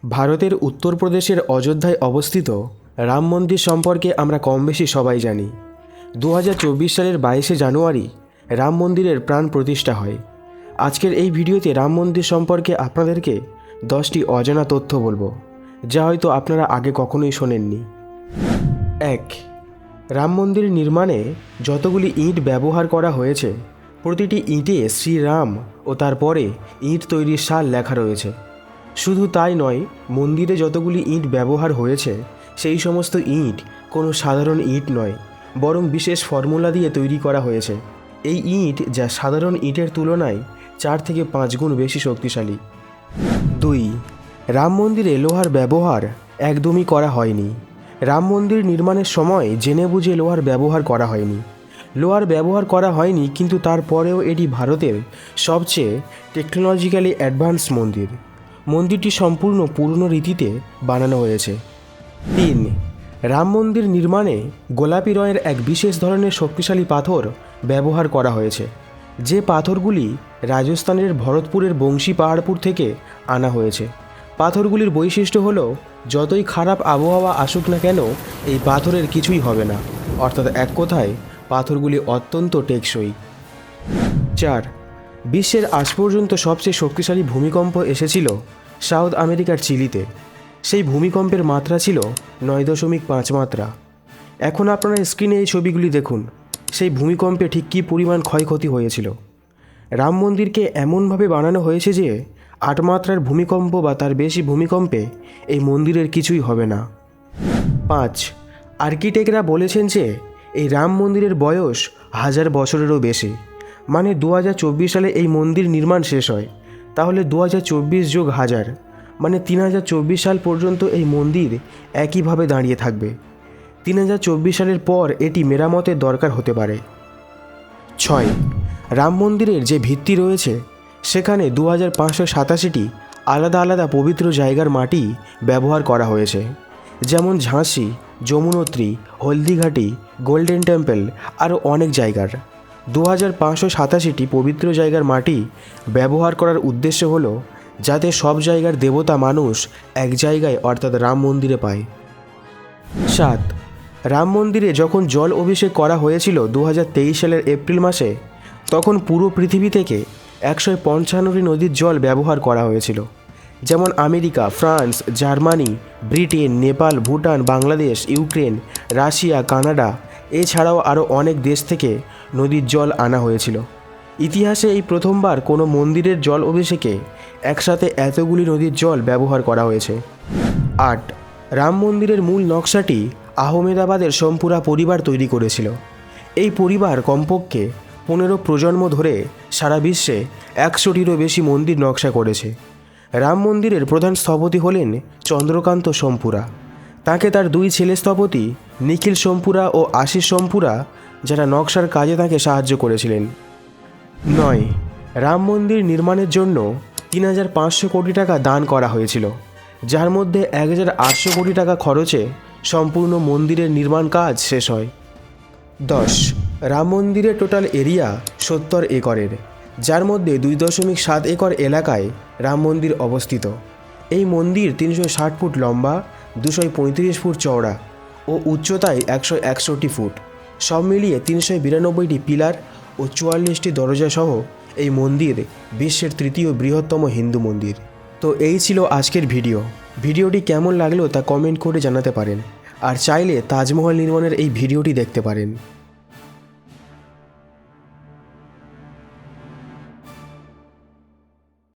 ভারতের উত্তরপ্রদেশের অযোধ্যায় অবস্থিত রাম মন্দির সম্পর্কে আমরা কম বেশি সবাই জানি। 2024 সালের 22শে জানুয়ারি রাম মন্দিরের প্রাণ প্রতিষ্ঠা হয়। আজকের এই ভিডিওতে রাম মন্দির সম্পর্কে আপনাদেরকে 10টি অজানা তথ্য বলবো, যা হয়তো আপনারা আগে কখনোই শোনেননি। 1. রাম মন্দির নির্মাণে যতগুলি ইট ব্যবহার করা হয়েছে, প্রতিটি ইটে শ্রীরাম ও তারপরে ইট তৈরির সাল লেখা রয়েছে। শুধু তাই নয়, মন্দিরে যতগুলি ইট ব্যবহার হয়েছে সেই সমস্ত ইট কোনো সাধারণ ইট নয়, বরং বিশেষ ফর্মুলা দিয়ে তৈরি করা হয়েছে। এই ইট যা সাধারণ ইটের তুলনায় 4 থেকে 5 গুণ বেশি শক্তিশালী। 2. রাম মন্দিরে লোহার ব্যবহার একদমই করা হয়নি। রাম মন্দির নির্মাণের সময় জেনে বুঝে লোহার ব্যবহার করা হয়নি। লোহার ব্যবহার করা হয়নি, কিন্তু তারপরেও এটি ভারতের সবচেয়ে টেকনোলজিক্যালি অ্যাডভান্স মন্দির। মন্দিরটি সম্পূর্ণ পুরনো রীতিতে বানানো হয়েছে। 3. রাম মন্দির নির্মাণে গোলাপি রঙের এক বিশেষ ধরনের শক্তিশালী পাথর ব্যবহার করা হয়েছে, যে পাথরগুলি রাজস্থানের ভরতপুরের বংশী পাহাড়পুর থেকে আনা হয়েছে। পাথরগুলির বৈশিষ্ট্য হলো, যতই খারাপ আবহাওয়া আসুক না কেন এই পাথরের কিছুই হবে না, অর্থাৎ এক কথায় পাথরগুলি অত্যন্ত টেকসই। 4. বিশ্বের আজ পর্যন্ত সবচেয়ে শক্তিশালী ভূমিকম্প এসেছিল সাউথ আমেরিকার চিলিতে। সেই ভূমিকম্পের মাত্রা ছিল 9.5 মাত্রা। এখন আপনারা স্ক্রিনে এই ছবিগুলি দেখুন, সেই ভূমিকম্পে ঠিক কী পরিমাণ ক্ষয়ক্ষতি হয়েছিল। রাম মন্দিরকে এমনভাবে বানানো হয়েছে যে 8 মাত্রার ভূমিকম্প বা তার বেশি ভূমিকম্পে এই মন্দিরের কিছুই হবে না। 5. আর্কিটেক্টরা বলেছেন যে এই রাম মন্দিরের বয়স 1000 বছরেরও বেশি। মানে 2024 সালে এই মন্দির নির্মাণ শেষ হয়, তাহলে 2024 যোগ 1000 মানে 3024 সাল পর্যন্ত এই মন্দির একইভাবে দাঁড়িয়ে থাকবে। 3024 সালের পর এটি মেরামতের দরকার হতে পারে। 6. রাম মন্দিরের যে ভিত্তি রয়েছে সেখানে 2587টি আলাদা আলাদা পবিত্র জায়গার মাটি ব্যবহার করা হয়েছে, যেমন ঝাঁসি, যমুনোত্রী, হলদিঘাটি, গোল্ডেন টেম্পল আরও অনেক জায়গার। 2587টি পবিত্র জায়গার মাটি ব্যবহার করার উদ্দেশ্য হলো যাতে সব জায়গার দেবতা মানুষ এক জায়গায় অর্থাৎ রাম মন্দিরে পায়। 7. রাম মন্দিরে যখন জল অভিষেক করা হয়েছিল 2023 সালের এপ্রিল মাসে, তখন পুরো পৃথিবী থেকে 155টি নদীর জল ব্যবহার করা হয়েছিল, যেমন America, France, Germany, Britain, Nepal, Bhutan, Bangladesh, Ukraine, Russia, Canada, এছাড়াও আরও অনেক দেশ থেকে নদীর জল আনা হয়েছিল। ইতিহাসে এই প্রথমবার কোনো মন্দিরের জল অভিষেকে একসাথে এতগুলি নদীর জল ব্যবহার করা হয়েছে। 8. রাম মন্দিরের মূল নকশাটি আহমেদাবাদের সোমপুরা পরিবার তৈরি করেছিল। এই পরিবার কমপক্ষে 15 প্রজন্ম ধরে সারা বিশ্বে 100টিরও বেশি মন্দির নকশা করেছে। রাম মন্দিরের প্রধান স্থপতি হলেন চন্দ্রকান্ত সোমপুরা। তাকে তার 2 ছেলে স্থপতি নিখিল সোমপুরা ও আশিস সোমপুরা, যারা নকশার কাজে তাকে সাহায্য করেছিলেন। 9. রাম মন্দির নির্মাণের জন্য 3500 কোটি টাকা দান করা হয়েছিল, যার মধ্যে 1800 কোটি টাকা খরচে সম্পূর্ণ মন্দিরের নির্মাণ কাজ শেষ হয়। 10. রাম মন্দিরের টোটাল এরিয়া 70 একরের, যার মধ্যে 2.7 একর এলাকায় রাম মন্দির অবস্থিত। এই মন্দির 360 ফুট লম্বা, 235 ফুট চওড়া ও উচ্চতায় 161 ফুট। সব মিলিয়ে 392টি পিলার ও 44টি দরজা সহ এই মন্দির বিশ্বের 3য় বৃহত্তম হিন্দু মন্দির। তো এই ছিল আজকের ভিডিওটি কেমন লাগলো তা কমেন্ট করে জানাতে পারেন, আর চাইলে তাজমহল নির্মাণের এই ভিডিওটি দেখতে পারেন।